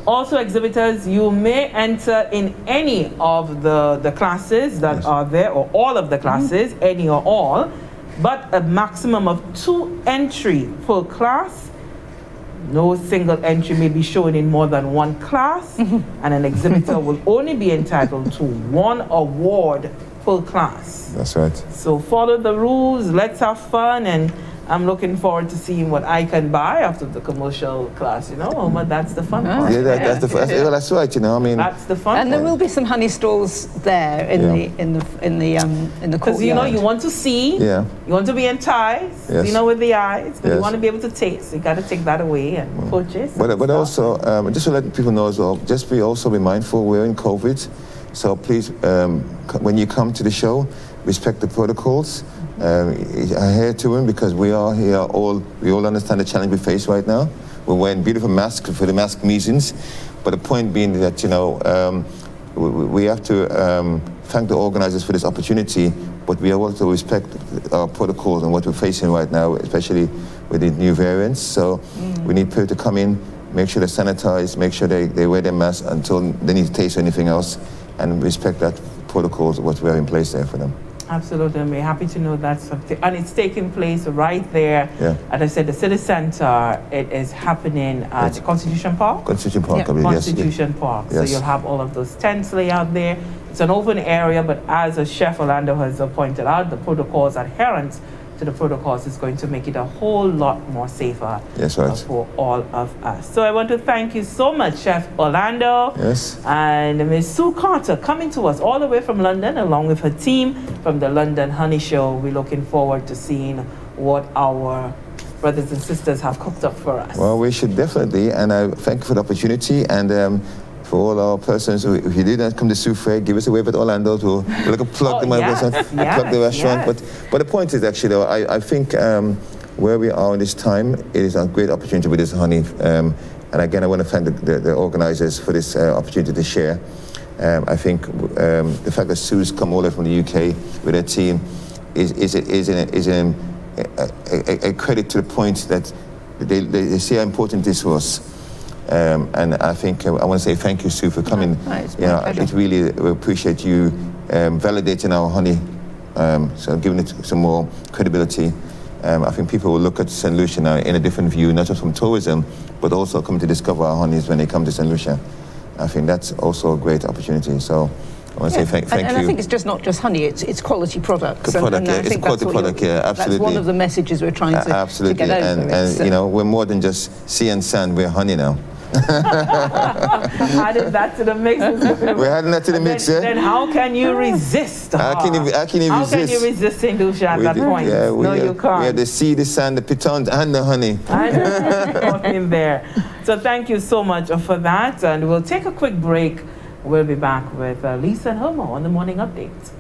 also exhibitors, you may enter in any of the classes that are there, or all of the classes, any or all, but a maximum of 2 entry per class. No single entry may be shown in more than 1 class, and an exhibitor will only be entitled to 1 award per class. That's right. So follow the rules, let's have fun, and I'm looking forward to seeing what I can buy after the commercial class, Oma, that's the fun part. Yeah, that's right, I mean. That's the fun And part. there will be some honey stalls there in the courtyard. Because you want to see, you want to be enticed, with the eyes, but you want to be able to taste. You got to take that away and purchase. But also, just to let people know as well, just be mindful. We're in COVID, so please, when you come to the show, respect the protocols. Adhere to them, because we all understand the challenge we face right now. We're wearing beautiful masks for the mask meetings, but the point being that we have to thank the organizers for this opportunity, but we also respect our protocols and what we're facing right now, especially with the new variants. So we need people to come in, make sure they're sanitized, make sure they wear their masks until they need to taste anything else, and respect that protocols, what we have in place there for them. Absolutely, and we're happy to know that's something, and it's taking place right there. As I said, the city center. It is happening at the Constitution Park. Constitution Park, Constitution Park. So you'll have all of those tents laid out there. It's an open area, but as Chef Orlando has pointed out, the protocols, adherence to the protocols is going to make it a whole lot more safer for all of us. So I want to thank you so much, Chef Orlando. Yes. And Ms. Sue Carter coming to us all the way from London, along with her team from the London Honey Show. We're looking forward to seeing what our brothers and sisters have cooked up for us. Well, we should definitely, and I thank you for the opportunity, and for all our persons who, if you did not come to Sue Fair, give us a wave at Orlando to like a plug plug the restaurant. But the point is actually, though, I think where we are in this time, it is a great opportunity with this honey. And again, I want to thank the organizers for this opportunity to share. I think the fact that Sue's come all the way from the UK with her team is a credit to the point that they see how important this was. And I think I want to say thank you, Sue, for coming. It really, we appreciate you validating our honey, so giving it some more credibility. I think people will look at St. Lucia now in a different view, not just from tourism, but also come to discover our honeys when they come to St. Lucia. I think that's also a great opportunity. So I want to say thank you. And I think it's not just honey, it's quality products. It's a quality product, absolutely. That's one of the messages we're trying to get over. And we're more than just sea and sand, we're honey now. Added that to the mix. We're adding that to the mix, Then how can you resist? How can you resist? How can you resist St. Lucia at that point? No, you can't. We have the sea, the sand, the pitons, and the honey. In there. So thank you so much for that, and we'll take a quick break. We'll be back with Lisa and Homo on the morning update.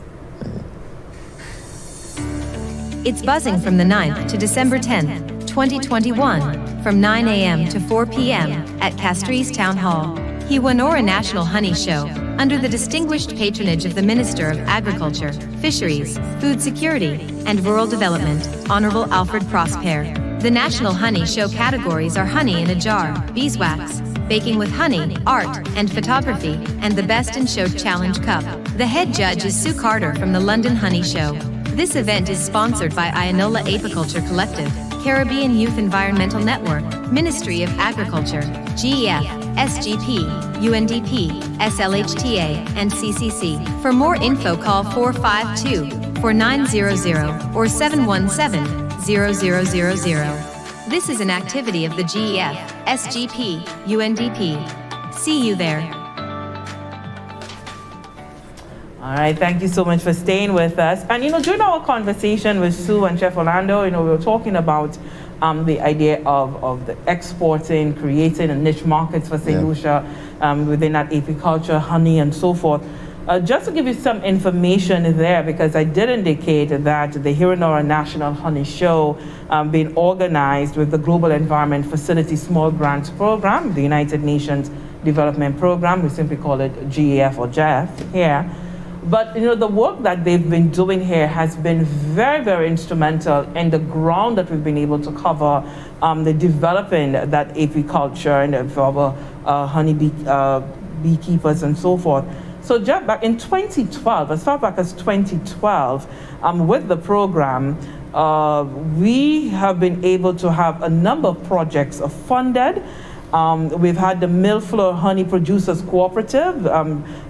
It's buzzing from the 9th to December 10th, 2021, from 9 a.m. to 4 p.m. at Castries Town Hall. Hiwanora National Honey Show, under the distinguished patronage of the Minister of Agriculture, Fisheries, Food Security, and Rural Development, Honorable Alfred Prosper. The National Honey Show categories are Honey in a Jar, Beeswax, Baking with Honey, Art, and Photography, and the Best in Show Challenge Cup. The head judge is Sue Carter from the London Honey Show. This event is sponsored by Ionola Apiculture Collective, Caribbean Youth Environmental Network, Ministry of Agriculture, GEF, SGP, UNDP, SLHTA, and CCC. For more info, call 452-4900 or 717-0000. This is an activity of the GEF, SGP, UNDP. See you there. All right, thank you so much for staying with us. And during our conversation with Sue and Chef Orlando, we were talking about the idea of the exporting, creating a niche markets for St. Lucia within that apiculture, honey, and so forth. Just to give you some information there, because I did indicate that the Hiranora National Honey Show being organized with the Global Environment Facility Small Grants Program, the United Nations Development Program, we simply call it GEF or JEF here. But the work that they've been doing here has been very, very instrumental in the ground that we've been able to cover, the developing that apiculture and for our honey beekeepers and so forth. So just back in 2012, as far back as 2012, with the program, we have been able to have a number of projects funded. We've had the Millfloor Honey Producers Cooperative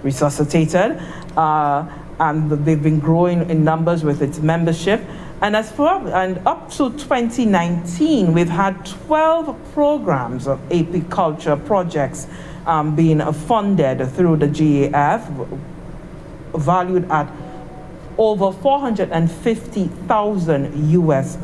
resuscitated, and they've been growing in numbers with its membership. And up to 2019, we've had 12 programs of apiculture projects being funded through the GEF, valued at over $450,000 US.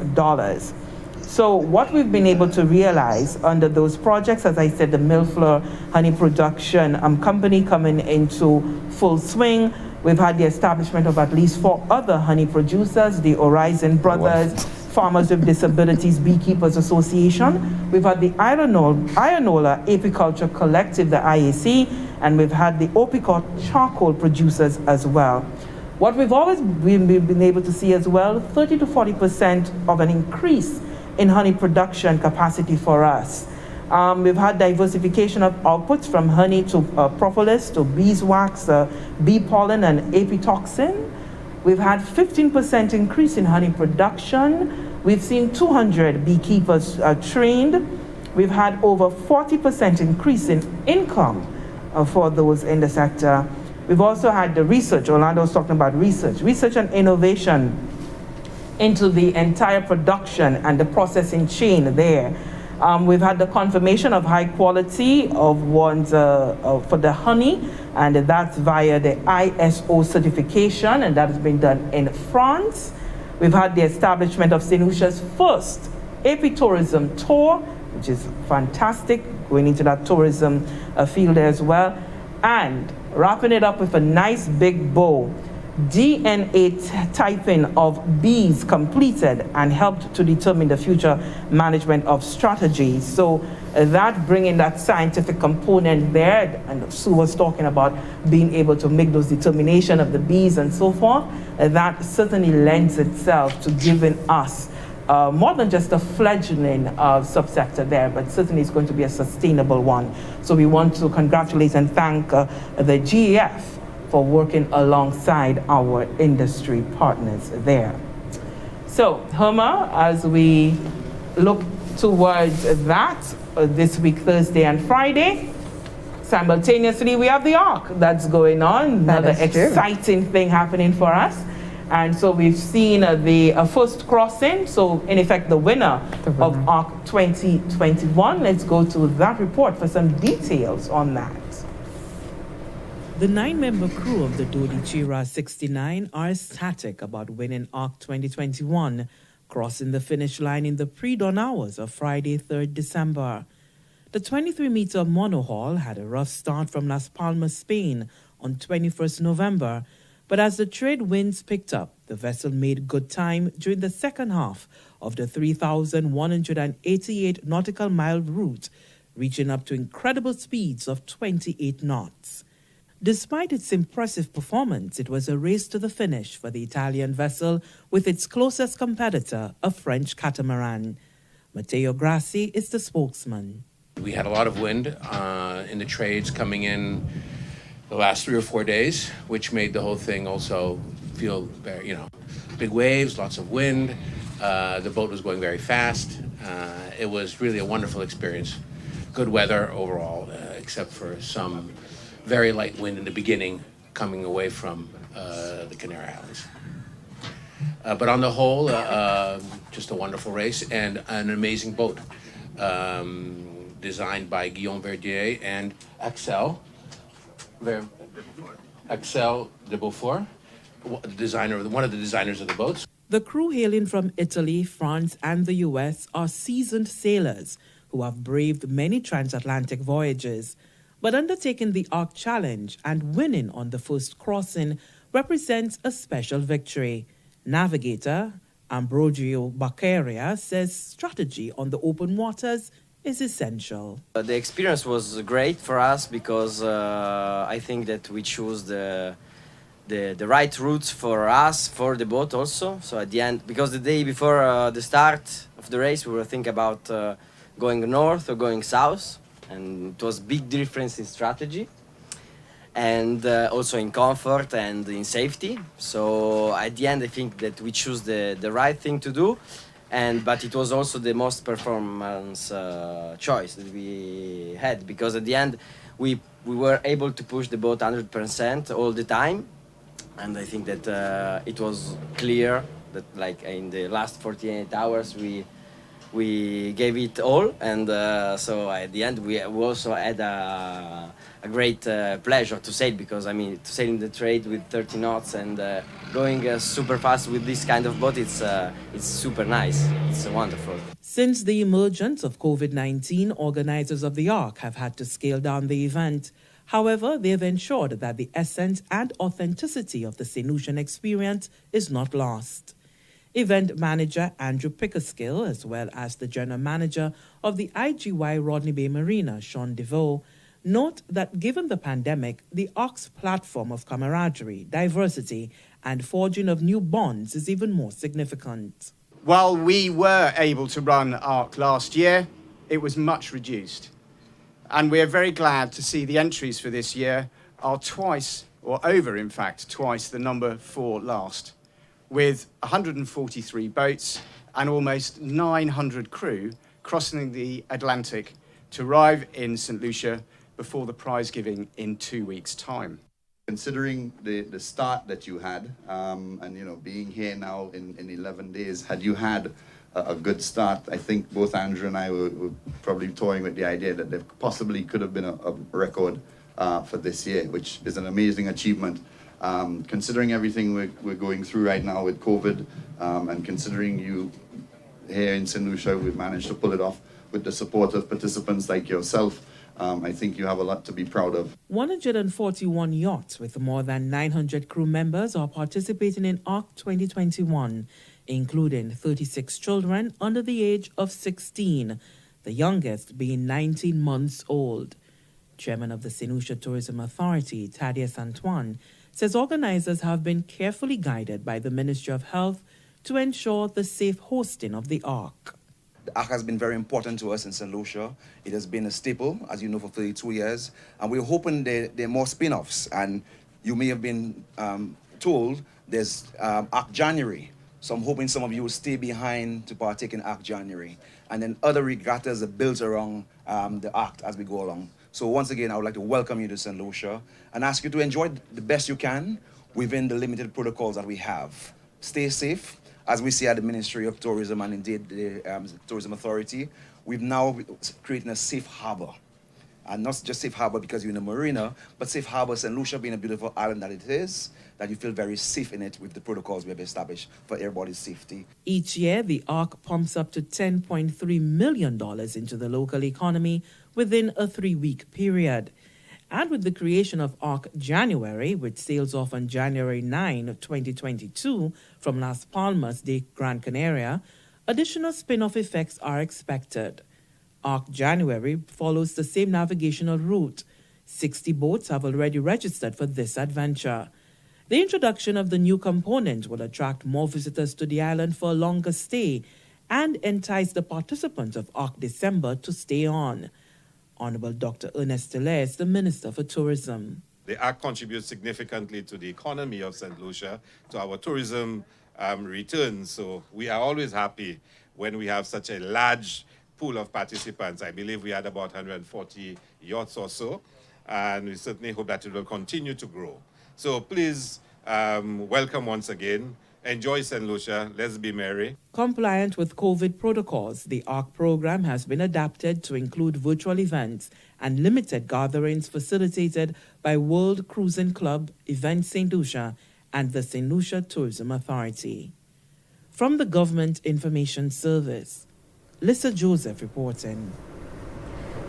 So what we've been able to realize under those projects, as I said, the Millfloor Honey Production Company coming into full swing. We've had the establishment of at least 4 other honey producers, the Horizon Brothers, Farmers with Disabilities Beekeepers Association. We've had the Ionola Apiculture Collective, the IAC, and we've had the Opicot Charcoal Producers as well. What we've always been able to see as well, 30 to 40% of an increase in honey production capacity for us. We've had diversification of outputs from honey to propolis, to beeswax, bee pollen, and apitoxin. We've had 15% increase in honey production. We've seen 200 beekeepers trained. We've had over 40% increase in income for those in the sector. We've also had the research. Orlando was talking about research and innovation into the entire production and the processing chain there. We've had the confirmation of high quality of one's for the honey, and that's via the ISO certification, and that has been done in France. We've had the establishment of St. Lucia's first apitourism tour, which is fantastic, going into that tourism field as well. And wrapping it up with a nice big bow, DNA typing of bees completed and helped to determine the future management of strategies. So that bringing that scientific component there, and Sue was talking about being able to make those determination of the bees and so forth, that certainly lends itself to giving us more than just a fledgling subsector there, but certainly it's going to be a sustainable one. So we want to congratulate and thank the GEF for working alongside our industry partners there. So, Homer, as we look towards that this week, Thursday and Friday, simultaneously we have the ARC that's going on, another exciting thing happening for us. And so we've seen the first crossing, so in effect the winner of ARC 2021. Let's go to that report for some details on that. The 9-member crew of the Dodi Chira 69 are ecstatic about winning ARC 2021, crossing the finish line in the pre-dawn hours of Friday, 3rd December. The 23-meter monohull had a rough start from Las Palmas, Spain on 21st November, but as the trade winds picked up, the vessel made good time during the second half of the 3,188 nautical mile route, reaching up to incredible speeds of 28 knots. Despite its impressive performance, it was a race to the finish for the Italian vessel with its closest competitor, a French catamaran. Matteo Grassi is the spokesman. We had a lot of wind in the trades coming in the last 3 or 4 days, which made the whole thing also feel very, big waves, lots of wind. The boat was going very fast. It was really a wonderful experience. Good weather overall, except for some very light wind in the beginning coming away from the Canary Islands. But on the whole, just a wonderful race and an amazing boat. Designed by Guillaume Verdier and Axel de Beaufort, one of the designers of the boats. The crew hailing from Italy, France, and the US are seasoned sailors who have braved many transatlantic voyages. But undertaking the Ark Challenge and winning on the first crossing represents a special victory. Navigator Ambrogio Baccaria says strategy on the open waters is essential. The experience was great for us because I think that we chose the right routes for us, for the boat also. So at the end, because the day before the start of the race, we were thinking about going north or going south, and it was big difference in strategy and also in comfort and in safety. So at the end, I think that we choose the right thing to do. But it was also the most performance choice that we had, because at the end we were able to push the boat 100% all the time, and I think that it was clear that like in the last 48 hours we gave it all, and so at the end we also had a great pleasure to sail, because I mean to sail in the trade with 30 knots and going super fast with this kind of boat, it's super nice. It's wonderful. Since the emergence of COVID-19, organizers of the Ark have had to scale down the event. However, they have ensured that the essence and authenticity of the St. Lucian experience is not lost. Event manager Andrew Pickerskill, as well as the general manager of the IGY Rodney Bay Marina, Sean DeVoe, note that given the pandemic, the Ark's platform of camaraderie, diversity, and forging of new bonds is even more significant. While we were able to run Ark last year, it was much reduced. And we're very glad to see the entries for this year are twice, or over in fact, twice the number for last, with 143 boats and almost 900 crew crossing the Atlantic to arrive in St. Lucia before the prize giving in 2 weeks' time. Considering the start that you had, and being here now in 11 days, had you had a good start, I think both Andrew and I were probably toying with the idea that there possibly could have been a record for this year, which is an amazing achievement. Considering everything we're going through right now with COVID, and considering you here in St. Lucia, we've managed to pull it off with the support of participants like yourself. I think you have a lot to be proud of. 141 yachts with more than 900 crew members are participating in Ark 2021, including 36 children under the age of 16, the youngest being 19 months old. Chairman of the St. Lucia Tourism Authority, Thaddeus Antoine, says organizers have been carefully guided by the Ministry of Health to ensure the safe hosting of the Ark. The Ark has been very important to us in St. Lucia. It has been a staple, as you know, for 32 years. And we're hoping there are more spin-offs. And you may have been told there's Ark January. So I'm hoping some of you will stay behind to partake in Ark January. And then other regattas are built around the Ark as we go along. So once again, I would like to welcome you to St. Lucia and ask you to enjoy the best you can within the limited protocols that we have. Stay safe. As we see at the Ministry of Tourism and indeed the Tourism Authority, we've now created a safe harbor. And not just safe harbor because you're in a marina, but safe harbor, St. Lucia being a beautiful island that it is, that you feel very safe in it with the protocols we have established for everybody's safety. Each year, the Ark pumps up to $10.3 million into the local economy within a 3-week period. And with the creation of Ark January, which sails off on January 9, 2022 from Las Palmas de Gran Canaria, additional spin-off effects are expected. Ark January follows the same navigational route, 60 boats have already registered for this adventure. The introduction of the new component will attract more visitors to the island for a longer stay and entice the participants of Arc December to stay on. Honorable Dr. Ernest Tiller is the Minister for Tourism. The Arc contributes significantly to the economy of St. Lucia, to our tourism returns. So we are always happy when we have such a large pool of participants. I believe we had about 140 yachts or so, and we certainly hope that it will continue to grow. So please, welcome once again. Enjoy St. Lucia. Let's be merry. Compliant with COVID protocols, the ARC program has been adapted to include virtual events and limited gatherings facilitated by World Cruising Club, Event St. Lucia, and the St. Lucia Tourism Authority. From the Government Information Service, Lisa Joseph reporting.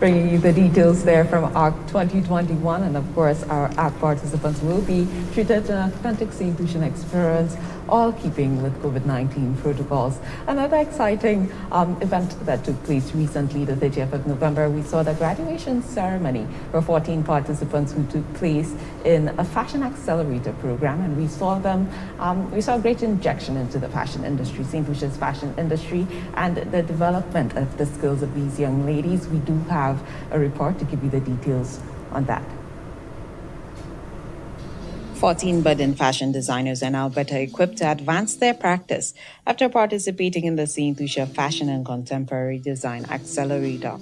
Bringing you the details there from ARC 2021, and of course our ARC participants will be treated to an authentic St. Lucian experience, all keeping with COVID-19 protocols. Another exciting event that took place recently, the 30th of November, we saw the graduation ceremony for 14 participants who took place in a fashion accelerator program, and we saw a great injection into the fashion industry, St. Lucia's fashion industry, and the development of the skills of these young ladies. We do have a report to give you the details on that. 14 budding fashion designers are now better equipped to advance their practice after participating in the St. Lucia Fashion and Contemporary Design Accelerator.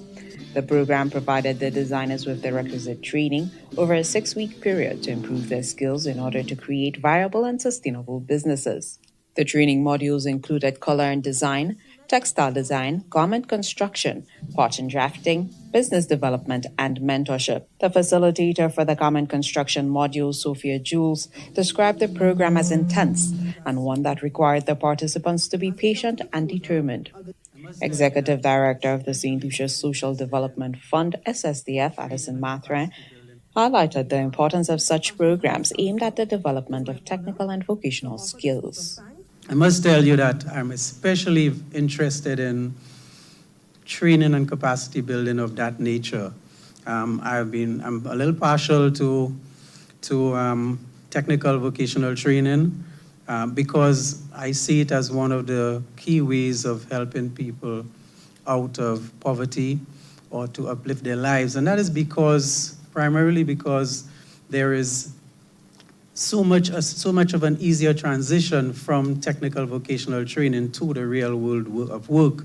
The program provided the designers with the requisite training over a 6-week period to improve their skills in order to create viable and sustainable businesses. The training modules included color and design, textile design, garment construction, pattern drafting, business development, and mentorship. The facilitator for the garment construction module, Sophia Jules, described the program as intense and one that required the participants to be patient and determined. Executive Director of the St. Lucia Social Development Fund, SSDF, Addison Mathrin, highlighted the importance of such programs aimed at the development of technical and vocational skills. I must tell you that I'm especially interested in training and capacity building of that nature. I'm a little partial to technical vocational training because I see it as one of the key ways of helping people out of poverty or to uplift their lives. And that is primarily because there is so much of an easier transition from technical vocational training to the real world of work.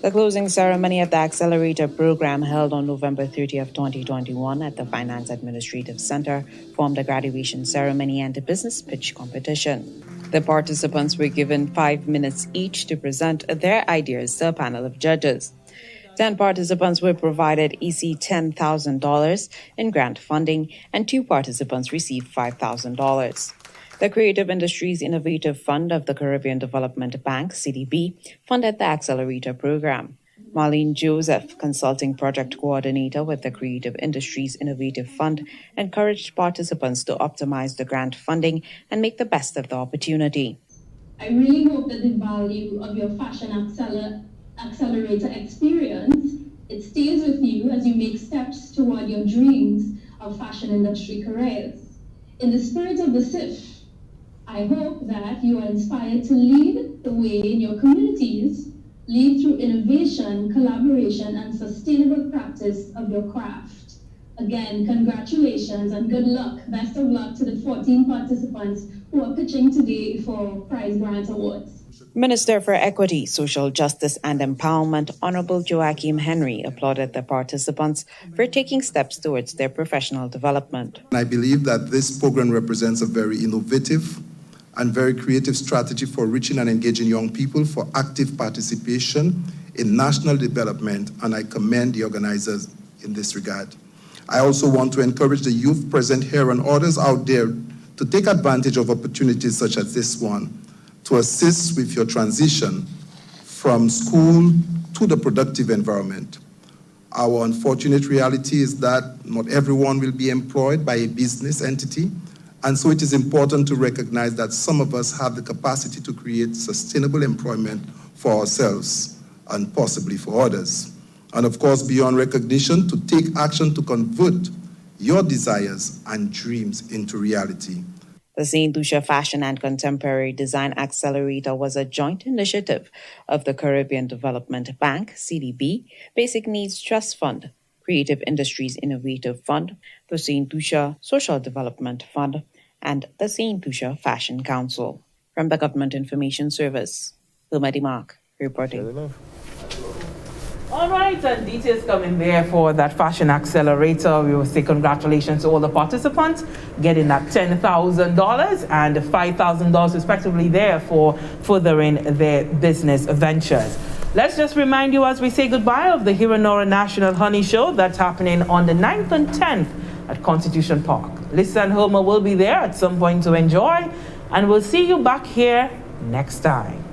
The closing ceremony of the Accelerator program held on November 30th, 2021 at the Finance Administrative Center formed a graduation ceremony and a business pitch competition. The participants were given 5 minutes each to present their ideas to a panel of judges. 10 participants were provided EC $10,000 in grant funding, and 2 participants received $5,000. The Creative Industries Innovative Fund of the Caribbean Development Bank, CDB, funded the Accelerator program. Marlene Joseph, Consulting Project Coordinator with the Creative Industries Innovative Fund, encouraged participants to optimize the grant funding and make the best of the opportunity. I really hope that the value of your fashion accelerator experience, it stays with you as you make steps toward your dreams of fashion industry careers. In the spirit of the SIF, I hope that you are inspired to lead the way in your communities, lead through innovation, collaboration, and sustainable practice of your craft. Again, congratulations and good luck. Best of luck to the 14 participants who are pitching today for prize grant awards. Minister for Equity, Social Justice and Empowerment, Honorable Joachim Henry, applauded the participants for taking steps towards their professional development. I believe that this program represents a very innovative and very creative strategy for reaching and engaging young people for active participation in national development, and I commend the organizers in this regard. I also want to encourage the youth present here and others out there to take advantage of opportunities such as this one, to assist with your transition from school to the productive environment. Our unfortunate reality is that not everyone will be employed by a business entity, and so it is important to recognize that some of us have the capacity to create sustainable employment for ourselves and possibly for others. And of course, beyond recognition, to take action to convert your desires and dreams into reality. The St. Lucia Fashion and Contemporary Design Accelerator was a joint initiative of the Caribbean Development Bank, CDB, Basic Needs Trust Fund, Creative Industries Innovative Fund, the St. Lucia Social Development Fund, and the St. Lucia Fashion Council. From the Government Information Service, Wilma DeMarc reporting. All right, and details coming there for that Fashion Accelerator. We will say congratulations to all the participants getting that $10,000 and $5,000 respectively there for furthering their business ventures. Let's just remind you as we say goodbye of the Hiranora National Honey Show that's happening on the 9th and 10th at Constitution Park. Lisa and Homer will be there at some point to enjoy, and we'll see you back here next time.